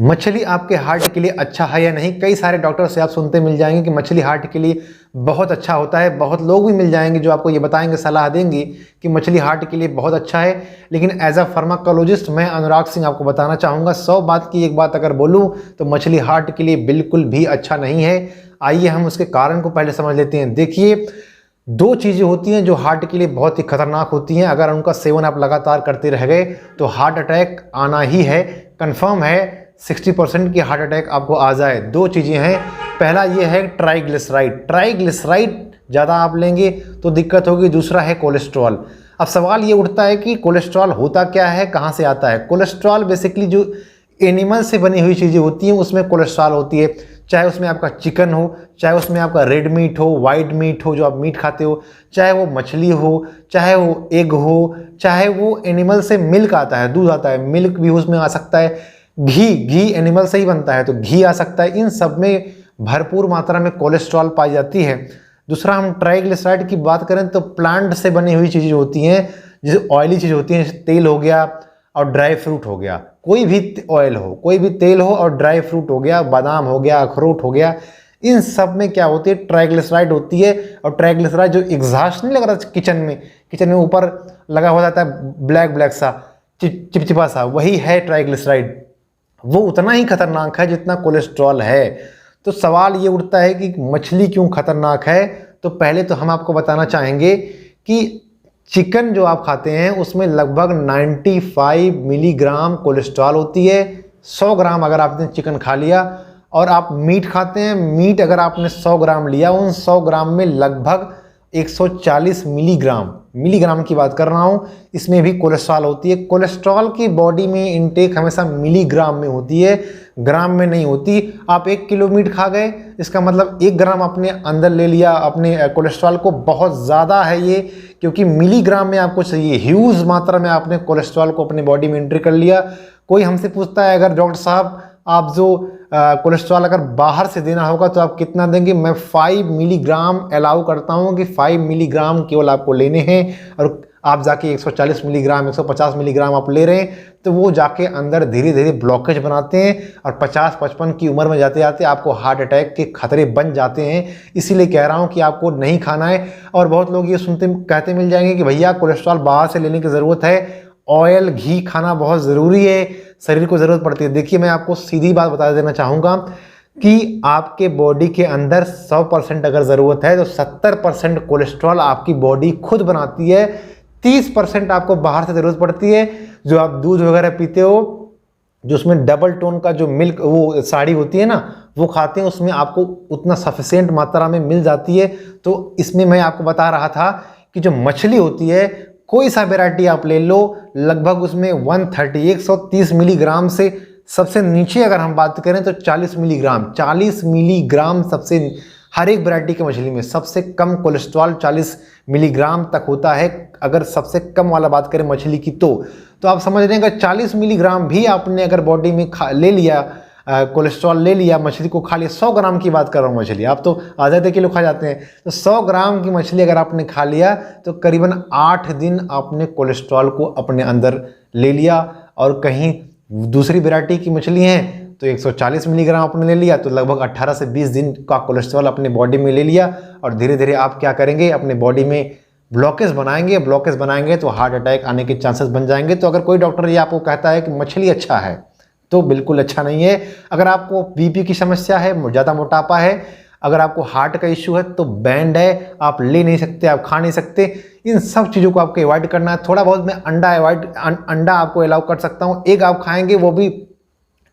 मछली आपके हार्ट के लिए अच्छा है या नहीं। कई सारे डॉक्टर से आप सुनते मिल जाएंगे कि मछली हार्ट के लिए बहुत अच्छा होता है। बहुत लोग भी मिल जाएंगे जो आपको ये बताएंगे, सलाह देंगे कि मछली हार्ट के लिए बहुत अच्छा है। लेकिन एज अ फार्माकोलॉजिस्ट मैं अनुराग सिंह आपको बताना चाहूँगा, 100 बात की एक बात अगर बोलूँ तो मछली हार्ट के लिए बिल्कुल भी अच्छा नहीं है। आइए हम उसके कारण को पहले समझ लेते हैं। देखिए, दो चीज़ें होती हैं जो हार्ट के लिए बहुत ही खतरनाक होती हैं। अगर उनका सेवन आप लगातार करते रह गए तो हार्ट अटैक आना ही है, कंफर्म है। 60% की हार्ट अटैक आपको आ जाए। दो चीज़ें हैं, पहला ये है ट्राइग्लिसराइड। ट्राइग्लिसराइड ज़्यादा आप लेंगे तो दिक्कत होगी। दूसरा है कोलेस्ट्रॉल। अब सवाल ये उठता है कि कोलेस्ट्रॉल होता क्या है, कहाँ से आता है। कोलेस्ट्रॉल बेसिकली जो एनिमल से बनी हुई चीज़ें होती हैं उसमें कोलेस्ट्रॉल होती है। चाहे उसमें आपका चिकन हो, चाहे उसमें आपका रेड मीट हो, वाइट मीट हो जो आप मीट खाते हो, चाहे वो मछली हो, चाहे वो एग हो, चाहे वो एनिमल से मिल्क आता है, दूध आता है, मिल्क भी उसमें आ सकता है। घी एनिमल से ही बनता है तो घी आ सकता है। इन सब में भरपूर मात्रा में कोलेस्ट्रॉल पाई जाती है। दूसरा, हम ट्राइग्लिसराइड की बात करें तो प्लांट से बनी हुई चीज़ें होती हैं, जैसे ऑयली चीज़ होती हैं, तेल हो गया और ड्राई फ्रूट हो गया। कोई भी ऑयल हो, कोई भी तेल हो और ड्राई फ्रूट हो गया, बादाम हो गया, अखरोट हो गया, इन सब में क्या होती है, ट्राइग्लिसराइड होती है। और ट्राइग्लिसराइड जो एग्जॉस्ट नहीं लग रहा किचन में ऊपर लगा हो जाता है ब्लैक ब्लैक सा चिपचिपा सा, वही है ट्राइग्लिसराइड। वो उतना ही खतरनाक है जितना कोलेस्ट्रॉल है। तो सवाल ये उठता है कि मछली क्यों खतरनाक है। तो पहले तो हम आपको बताना चाहेंगे कि चिकन जो आप खाते हैं उसमें लगभग 95 मिलीग्राम कोलेस्ट्रॉल होती है। 100 ग्राम अगर आपने चिकन खा लिया, और आप मीट खाते हैं, मीट अगर आपने 100 ग्राम लिया, उन 100 ग्राम में लगभग 140 मिलीग्राम की बात कर रहा हूँ, इसमें भी कोलेस्ट्रॉल होती है। कोलेस्ट्रॉल की बॉडी में इनटेक हमेशा मिलीग्राम में होती है, ग्राम में नहीं होती। आप 1 किलो मीट खा गए, इसका मतलब 1 ग्राम अपने अंदर ले लिया अपने कोलेस्ट्रॉल को। बहुत ज़्यादा है ये, क्योंकि मिलीग्राम में आपको चाहिए, ह्यूज मात्रा में आपने कोलेस्ट्रॉल को अपनी बॉडी में एंट्री कर लिया। कोई हमसे पूछता है अगर डॉक्टर साहब आप जो कोलेस्ट्रॉल अगर बाहर से देना होगा तो आप कितना देंगे, मैं 5 मिलीग्राम अलाउ करता हूं कि 5 मिलीग्राम केवल आपको लेने हैं। और आप जाके 140 मिलीग्राम 150 मिलीग्राम आप ले रहे हैं तो वो जाके अंदर धीरे धीरे ब्लॉकेज बनाते हैं और 50-55 की उम्र में जाते जाते आपको हार्ट अटैक के खतरे बन जाते हैं। इसीलिए कह रहा हूं कि आपको नहीं खाना है। और बहुत लोग ये कहते मिल जाएंगे कि भैया कोलेस्ट्रॉल बाहर से लेने की ज़रूरत है, ऑयल घी खाना बहुत ज़रूरी है, शरीर को ज़रूरत पड़ती है। देखिए, मैं आपको सीधी बात बता देना चाहूँगा कि आपके बॉडी के अंदर 100% अगर ज़रूरत है तो 70% कोलेस्ट्रॉल आपकी बॉडी खुद बनाती है। 30% आपको बाहर से ज़रूरत पड़ती है। जो आप दूध वगैरह पीते हो, जो उसमें डबल टोन का जो मिल्क वो साड़ी होती है ना, वो खाते हैं, उसमें आपको उतना सफिशिएंट मात्रा में मिल जाती है। तो इसमें मैं आपको बता रहा था कि जो मछली होती है, कोई सा वैरायटी आप ले लो, लगभग उसमें 130 मिलीग्राम से सबसे नीचे अगर हम बात करें तो 40 मिलीग्राम सबसे, हर एक वैरायटी की मछली में सबसे कम कोलेस्ट्रॉल 40 मिलीग्राम तक होता है। अगर सबसे कम वाला बात करें मछली की तो आप समझ रहे हैं कि 40 मिलीग्राम भी आपने अगर बॉडी में ले लिया, कोलेस्ट्रॉल ले लिया, मछली को खा लिया, 100 ग्राम की बात कर रहा हूँ मछली, आप तो आधे किलो खा जाते हैं, तो 100 ग्राम की मछली अगर आपने खा लिया तो करीबन 8 दिन आपने कोलेस्ट्रॉल को अपने अंदर ले लिया। और कहीं दूसरी वैरायटी की मछली हैं तो 140 मिलीग्राम आपने ले लिया, तो लगभग 18 से 20 दिन का कोलेस्ट्रॉल अपने बॉडी में ले लिया। और धीरे धीरे आप क्या करेंगे, अपने बॉडी में ब्लॉकेज बनाएंगे तो हार्ट अटैक आने के चांसेस बन जाएंगे। तो अगर कोई डॉक्टर ये आपको कहता है कि मछली अच्छा है तो बिल्कुल अच्छा नहीं है। अगर आपको बीपी की समस्या है, ज़्यादा मोटापा है, अगर आपको हार्ट का इश्यू है तो बैंड है, आप ले नहीं सकते, आप खा नहीं सकते। इन सब चीज़ों को आपको अवॉइड करना है। थोड़ा बहुत मैं अंडा आपको अलाउ कर सकता हूँ। एग आप खाएंगे, वो भी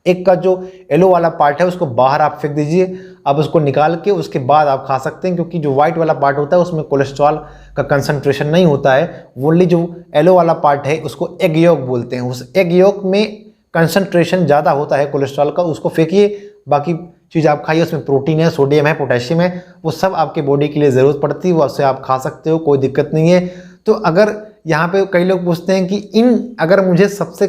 एग का जो येलो वाला पार्ट है उसको बाहर आप फेंक दीजिए, आप उसको निकाल के उसके बाद आप खा सकते हैं, क्योंकि जो व्हाइट वाला पार्ट होता है उसमें कोलेस्ट्रॉल का कंसंट्रेशन नहीं होता है। ओनली जो येलो वाला पार्ट है उसको एग योक बोलते हैं, उस एग योक में कंसंट्रेशन ज़्यादा होता है कोलेस्ट्रॉल का, उसको फेंकिए। बाकी चीज़ आप खाइए, उसमें प्रोटीन है, सोडियम है, पोटेशियम है, वो सब आपके बॉडी के लिए ज़रूरत पड़ती है, वो उससे आप खा सकते हो, कोई दिक्कत नहीं है। तो अगर यहाँ पे कई लोग पूछते हैं कि अगर मुझे सबसे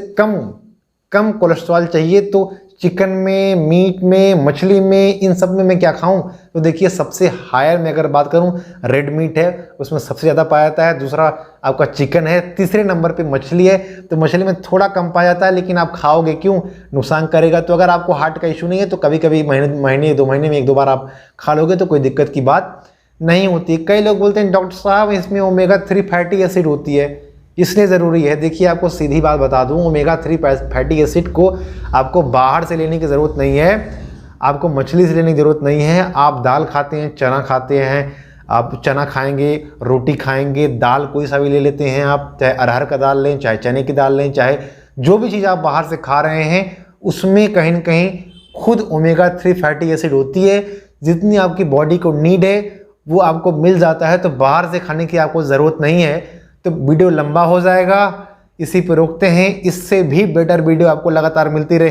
कम कोलेस्ट्रॉल चाहिए तो चिकन में, मीट में, मछली में, इन सब में मैं क्या खाऊं? तो देखिए सबसे हायर में अगर बात करूं, रेड मीट है, उसमें सबसे ज़्यादा पाया जाता है। दूसरा आपका चिकन है, तीसरे नंबर पे मछली है। तो मछली में थोड़ा कम पाया जाता है, लेकिन आप खाओगे क्यों? नुकसान करेगा। तो अगर आपको हार्ट का इशू नहीं है तो कभी कभी महीने 2 महीने में 1-2 बार आप खा लोगे तो कोई दिक्कत की बात नहीं होती। कई लोग बोलते हैं डॉक्टर साहब इसमें ओमेगा 3 फैटी एसिड होती है, इसलिए ज़रूरी है। देखिए आपको सीधी बात बता दूं, ओमेगा 3 फैटी एसिड को आपको बाहर से लेने की ज़रूरत नहीं है, आपको मछली से लेने की ज़रूरत नहीं है। आप दाल खाते हैं, चना खाते हैं, आप चना खाएंगे, रोटी खाएंगे, दाल कोई सा भी ले लेते हैं आप, चाहे अरहर का दाल लें, चाहे चने की दाल लें, चाहे जो भी चीज़ आप बाहर से खा रहे हैं उसमें कहीं न कहीं खुद ओमेगा 3 फैटी एसिड होती है। जितनी आपकी बॉडी को नीड है वो आपको मिल जाता है, तो बाहर से खाने की आपको ज़रूरत नहीं है। तो वीडियो लंबा हो जाएगा, इसी पे रोकते हैं। इससे भी बेटर वीडियो आपको लगातार मिलती रहे।